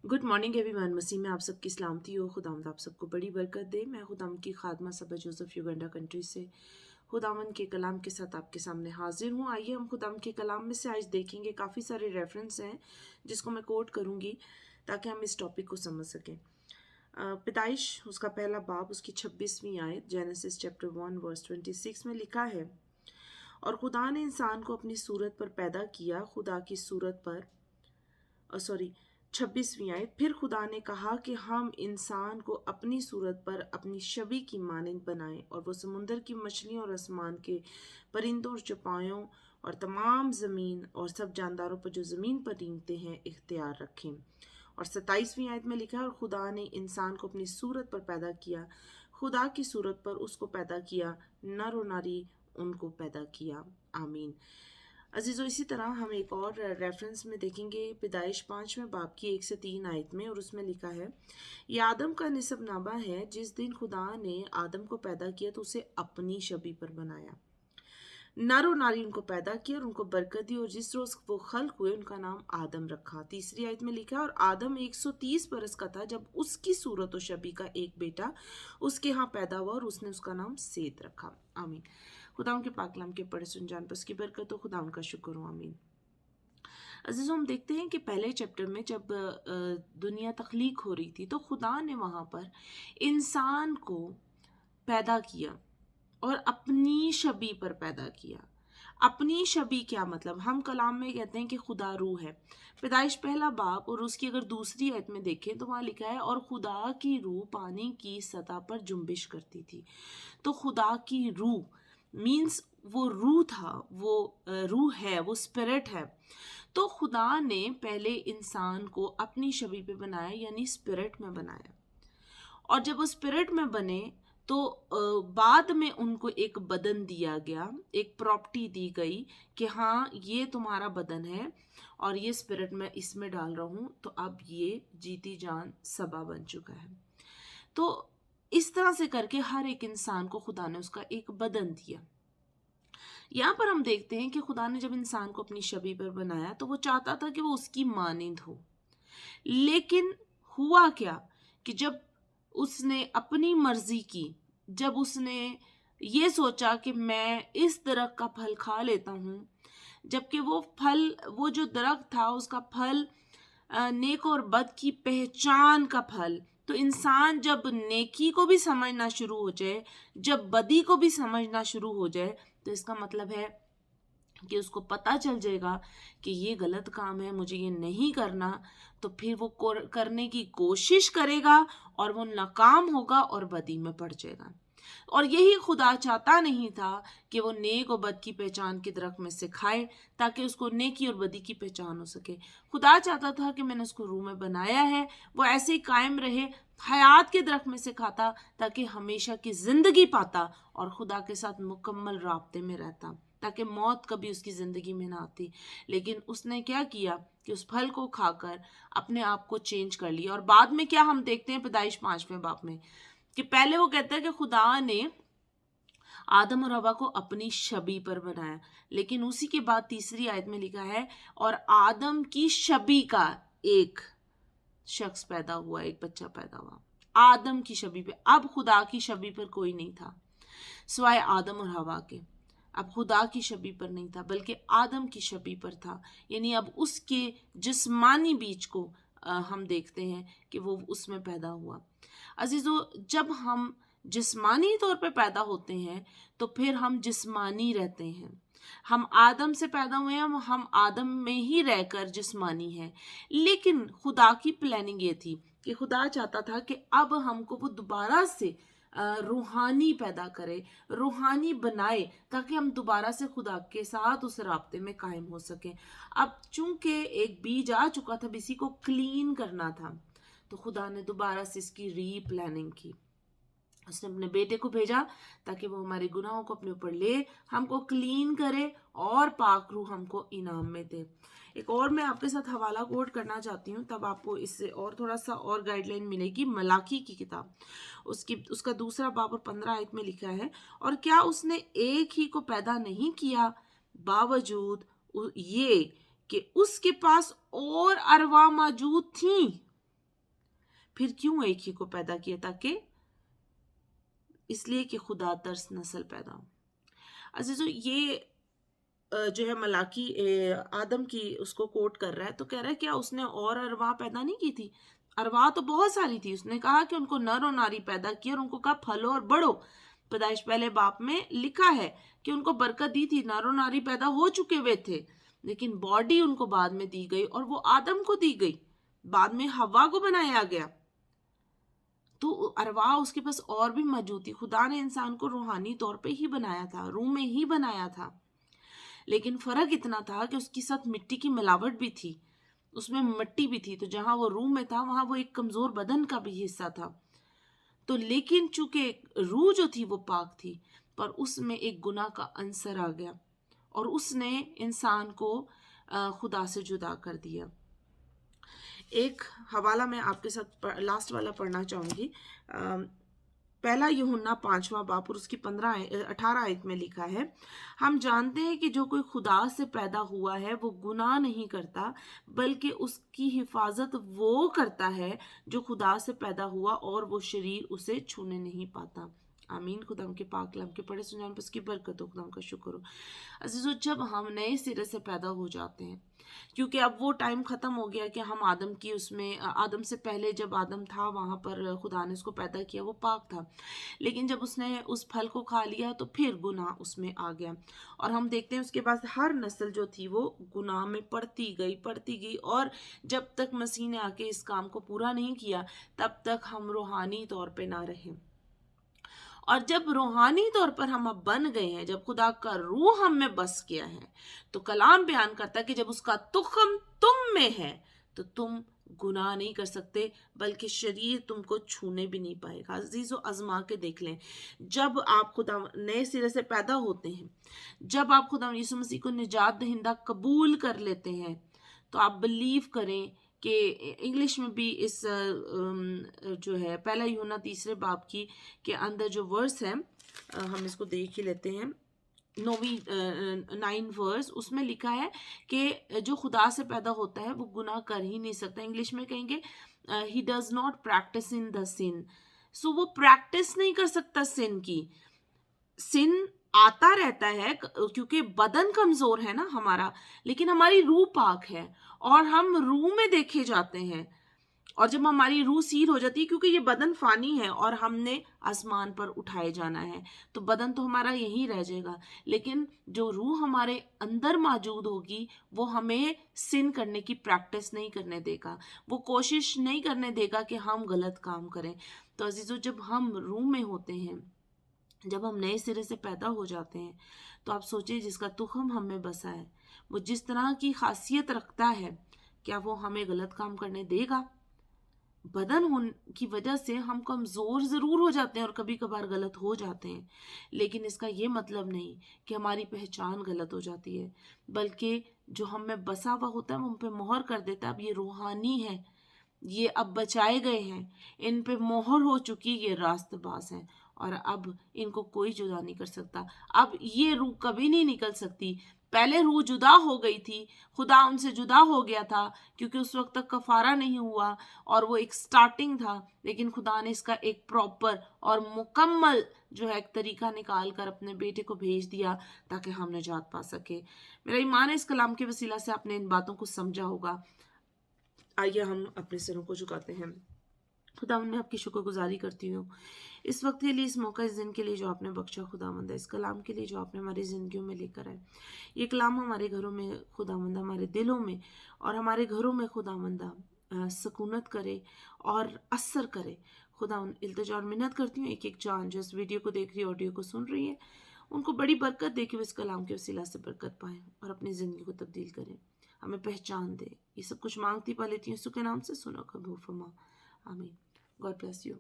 Good morning everyone. मसीह में आप सबकी सलामती हो। खुदावंद आप सबको बड़ी बरकत दे। मैं खुदावंद की खादमा सबा जोसेफ युगांडा कंट्री से खुदावंद के कलाम के साथ आपके सामने हाजिर हूँ। आइए हम खुदावंद के कलाम में से आज देखेंगे। काफ़ी सारे रेफरेंस हैं जिसको मैं कोट करूँगी ताकि हम इस टॉपिक को समझ सकें। पैदाइश उसका पहला बाब उसकी 26वीं आयत जेनेसिस चैप्टर 1 वर्स 26 में लिखा है, और खुदा ने इंसान को अपनी सूरत पर पैदा किया, खुदा की सूरत पर 26वीं आयत, फिर खुदा ने कहा कि हम इंसान को अपनी सूरत पर अपनी छवि की मानंद बनाएं और वो समुंदर की मछलियों और आसमान के परिंदों और चौपायों और तमाम ज़मीन और सब जानदारों पर जो ज़मीन पर रेंगते हैं इख्तियार रखें। और 27वीं आयत में लिखा है, और खुदा ने इंसान को अपनी सूरत पर पैदा किया, खुदा की सूरत पर उसको पैदा किया, नर और नारी उनको पैदा किया। आमीन। अजीज़ों, इसी तरह हम एक और रेफरेंस में देखेंगे पैदाइश 5वें बाब की 1 से 3 आयत में, और उसमें लिखा है, ये आदम का निसबनामा है। जिस दिन खुदा ने आदम को पैदा किया तो उसे अपनी छवि पर बनाया, नर और नारी उनको पैदा किया और उनको बरकत दी, और जिस रोज वो खल्क हुए उनका नाम आदम रखा। 3री आयत में लिखा है, और आदम 130 बरस का था जब उसकी सूरत और छवि का एक बेटा उसके यहाँ पैदा हुआ और उसने उसका नाम सेत रखा। आमीन। खुदा के पाक कलाम के पढ़े सुन जान पर उसकी बरकत हो। खुदा का शुक्र हो। आमीन। अजीज़ों, हम देखते हैं कि पहले चैप्टर में जब दुनिया तख्लीक हो रही थी तो खुदा ने वहाँ पर इंसान को पैदा किया और अपनी छवि पर पैदा किया। अपनी छवि क्या मतलब? हम कलाम में कहते हैं कि खुदा रूह है। पैदाइश पहला बाब और उसकी अगर दूसरी आयत में देखें तो वहाँ लिखा है, और खुदा की रूह पानी की सतह पर जुम्बिश करती थी। तो खुदा की रूह मीन्स वो रूह था, वो रूह है, वो स्पिरिट है। तो खुदा ने पहले इंसान को अपनी छवि पे बनाया, यानी स्पिरिट में बनाया, और जब वो स्पिरिट में बने तो बाद में उनको एक बदन दिया गया, एक प्रॉपर्टी दी गई कि हाँ ये तुम्हारा बदन है और ये स्पिरिट मैं इसमें डाल रहा हूँ, तो अब ये जीती जान सबा बन चुका है। तो इस तरह से करके हर एक इंसान को खुदा ने उसका एक बदन दिया। यहाँ पर हम देखते हैं कि खुदा ने जब इंसान को अपनी छवि पर बनाया तो वो चाहता था कि वो उसकी मानिंद हो। लेकिन हुआ क्या कि जब उसने अपनी मर्जी की, जब उसने ये सोचा कि मैं इस दरख्त का फल खा लेता हूँ, जबकि वो जो दरख्त था उसका फल नेक और बद की पहचान का फल, तो इंसान जब नेकी को भी समझना शुरू हो जाए, जब बदी को भी समझना शुरू हो जाए, तो इसका मतलब है कि उसको पता चल जाएगा कि ये गलत काम है, मुझे ये नहीं करना, तो फिर वो करने की कोशिश करेगा और वो नाकाम होगा और बदी में पड़ जाएगा। और यही खुदा चाहता नहीं था कि वो नेक और बद की पहचान के दरख्त में से खाए ताकि उसको नेकी और बदी की पहचान हो सके। खुदा चाहता था कि मैंने उसको रूह में बनाया है, वो ऐसे ही कायम रहे, हयात के दरख्त में से खाता ताकि हमेशा की जिंदगी पाता और खुदा के साथ मुकम्मल राब्ते में रहता, ताकि मौत कभी उसकी ज़िंदगी में ना आती। लेकिन उसने क्या किया कि उस फल को खाकर अपने आप को चेंज कर लिया। और बाद में क्या हम देखते हैं पैदाइश 5वें बाब में कि पहले वो कहता है कि खुदा ने आदम और हवा को अपनी छवि पर बनाया, लेकिन उसी के बाद 3री आयत में लिखा है, और आदम की छवि का एक शख्स पैदा हुआ, एक बच्चा पैदा हुआ आदम की छवि पे। अब खुदा की छवि पर कोई नहीं था सिवाय आदम और हवा के। अब खुदा की छवि पर नहीं था बल्कि आदम की छवि पर था, यानी अब उसके जिस्मानी बीज को हम देखते हैं कि वो उसमें पैदा हुआ। अजीजों, जब हम जिस्मानी तौर पे पैदा होते हैं तो फिर हम जिस्मानी रहते हैं। हम आदम से पैदा हुए हैं, हम आदम में ही रहकर जिस्मानी हैं। लेकिन खुदा की प्लानिंग ये थी कि खुदा चाहता था कि अब हमको वो दोबारा से रूहानी पैदा करे, रूहानी बनाए, ताकि हम दोबारा से खुदा के साथ उस राब्ते में कायम हो सकें। अब चूंकि एक बीज आ चुका था, इसी को क्लीन करना था, तो खुदा ने दोबारा से इसकी री प्लानिंग की। उसने अपने बेटे को भेजा ताकि वो हमारे गुनाहों को अपने ऊपर ले, हमको क्लीन करे और पाक रूह हमको इनाम में दे। एक और मैं आपके साथ हवाला कोट करना चाहती हूँ, तब आपको इससे और थोड़ा सा और गाइडलाइन मिलेगी। मलाकी की किताब उसका 2रा बाब और 15 आयत में लिखा है, और क्या उसने एक ही को पैदा नहीं किया, बावजूद ये कि उसके पास और अरवा मौजूद थी। پھر کیوں ایک ہی کو پیدا کیا؟ تاکہ اس لیے کہ خدا ترس نسل پیدا ہو۔ عزیزو یہ جو ہے ملاکی آدم کی اس کو کوٹ کر رہا ہے، تو کہہ رہا ہے کیا اس نے اور ارواح پیدا نہیں کی تھی؟ ارواح تو بہت ساری تھی. اس نے کہا کہ ان کو نر و ناری پیدا کی اور ان کو کہا پھلو اور بڑھو. پیدائش پہلے باپ میں لکھا ہے کہ ان کو برکت دی تھی، نر و ناری پیدا ہو چکے ہوئے تھے، لیکن باڈی ان کو بعد میں دی گئی اور وہ آدم کو دی گئی، بعد میں ہوا کو بنایا گیا. تو ارواح اس کے پاس اور بھی موجود تھی. خدا نے انسان کو روحانی طور پہ ہی بنایا تھا، روح میں ہی بنایا تھا، لیکن فرق اتنا تھا کہ اس کے ساتھ مٹی کی ملاوٹ بھی تھی، اس میں مٹی بھی تھی. تو جہاں وہ روح میں تھا وہاں وہ ایک کمزور بدن کا بھی حصہ تھا. تو لیکن چونکہ روح جو تھی وہ پاک تھی، پر اس میں ایک گناہ کا عنصر آ گیا اور اس نے انسان کو خدا سے جدا کر دیا. ایک حوالہ میں آپ کے ساتھ لاسٹ والا پڑھنا چاہوں گی. پہلا یوحنا 5واں باب اور اس کی 18 آیت میں لکھا ہے، ہم جانتے ہیں کہ جو کوئی خدا سے پیدا ہوا ہے وہ گناہ نہیں کرتا، بلکہ اس کی حفاظت وہ کرتا ہے جو خدا سے پیدا ہوا اور وہ شریر اسے چھونے نہیں پاتا. آمین. خدا کے پاک کلام کے پڑھے سنجان پر اس کی برکت ہو. خدا کا شکر ہو. عزیزو جب ہم نئے سرے سے پیدا ہو جاتے ہیں، کیونکہ اب وہ ٹائم ختم ہو گیا کہ ہم آدم سے پہلے جب آدم تھا وہاں پر خدا نے اس کو پیدا کیا، وہ پاک تھا، لیکن جب اس نے اس پھل کو کھا لیا تو پھر گناہ اس میں آ گیا. اور ہم دیکھتے ہیں اس کے بعد ہر نسل جو تھی وہ گناہ میں پڑتی گئی اور جب تک مسیح نے آ کے اس کام کو پورا نہیں کیا تب تک ہم روحانی طور پہ نہ رہے. اور جب روحانی طور پر ہم اب بن گئے ہیں، جب خدا کا روح ہم میں بس گیا ہے، تو کلام بیان کرتا ہے کہ جب اس کا تخم تم میں ہے تو تم گناہ نہیں کر سکتے، بلکہ شریر تم کو چھونے بھی نہیں پائے گا. عزیزو آزما کے دیکھ لیں، جب آپ خدا نئے سرے سے پیدا ہوتے ہیں، جب آپ خدا یسوع مسیح کو نجات دہندہ قبول کر لیتے ہیں، تو آپ بلیو کریں کہ انگلش میں بھی اس جو ہے پہلا یوحنا 3 باب کی کے اندر جو ورس ہے، ہم اس کو دیکھ ہی لیتے ہیں. 9 ورس اس میں لکھا ہے کہ جو خدا سے پیدا ہوتا ہے وہ گناہ کر ہی نہیں سکتا. انگلش میں کہیں گے he does not practice in the sin. سو وہ پریکٹس نہیں کر سکتا سن کی. سن آتا رہتا ہے کیونکہ بدن کمزور ہے نا ہمارا، لیکن ہماری روح پاک ہے اور ہم روح میں دیکھے جاتے ہیں. اور جب ہماری روح سیر ہو جاتی ہے، کیونکہ یہ بدن فانی ہے اور ہم نے آسمان پر اٹھائے جانا ہے، تو بدن تو ہمارا یہی رہ جائے گا، لیکن جو روح ہمارے اندر موجود ہوگی وہ ہمیں سن کرنے کی پریکٹس نہیں کرنے دے گا، وہ کوشش نہیں کرنے دے گا کہ ہم غلط کام کریں. تو عزیزو جب ہم روح میں ہوتے ہیں، جب ہم نئے سرے سے پیدا ہو جاتے ہیں، تو آپ سوچیں جس کا تخم ہم میں بسا ہے وہ جس طرح کی خاصیت رکھتا ہے، کیا وہ ہمیں غلط کام کرنے دے گا؟ بدن کی وجہ سے ہم کمزور ضرور ہو جاتے ہیں اور کبھی کبھار غلط ہو جاتے ہیں، لیکن اس کا یہ مطلب نہیں کہ ہماری پہچان غلط ہو جاتی ہے، بلکہ جو ہم میں بسا ہوا ہوتا ہے وہ ہم پہ مہر کر دیتا ہے. اب یہ روحانی ہے، یہ اب بچائے گئے ہیں، ان پہ مہر ہو چکی، یہ راست باز ہیں اور اب ان کو کوئی جدا نہیں کر سکتا. اب یہ روح کبھی نہیں نکل سکتی. پہلے روح جدا ہو گئی تھی، خدا ان سے جدا ہو گیا تھا کیونکہ اس وقت تک کفارہ نہیں ہوا اور وہ ایک سٹارٹنگ تھا، لیکن خدا نے اس کا ایک پراپر اور مکمل جو ہے ایک طریقہ نکال کر اپنے بیٹے کو بھیج دیا تاکہ ہم نجات پا سکے. میرا ایمان ہے اس کلام کے وسیلہ سے آپ نے ان باتوں کو سمجھا ہوگا. آئیے ہم اپنے سروں کو جھکاتے ہیں. خداوند میں آپ کی شکر گزاری کرتی ہوں اس وقت کے لیے، اس موقع، اس دن کے لیے جو آپ نے بخشا خداوند، اس کلام کے لیے جو آپ نے ہماری زندگیوں میں لے کر آئے. یہ کلام ہمارے گھروں میں خداوند، ہمارے دلوں میں اور ہمارے گھروں میں خداوند سکونت کرے اور اثر کرے. خداوند التجا اور منت کرتی ہوں ایک ایک جان جو اس ویڈیو کو دیکھ رہی ہے، آڈیو کو سن رہی ہے، ان کو بڑی برکت دے کے وہ اس کلام کے وسیلہ سے برکت پائیں اور اپنی زندگی کو تبدیل کریں، ہمیں پہچان دے. یہ سب کچھ مانگتی پا لیتی ہوں یسوع کے نام سے، سنو قبول فرما. آمین. God bless you.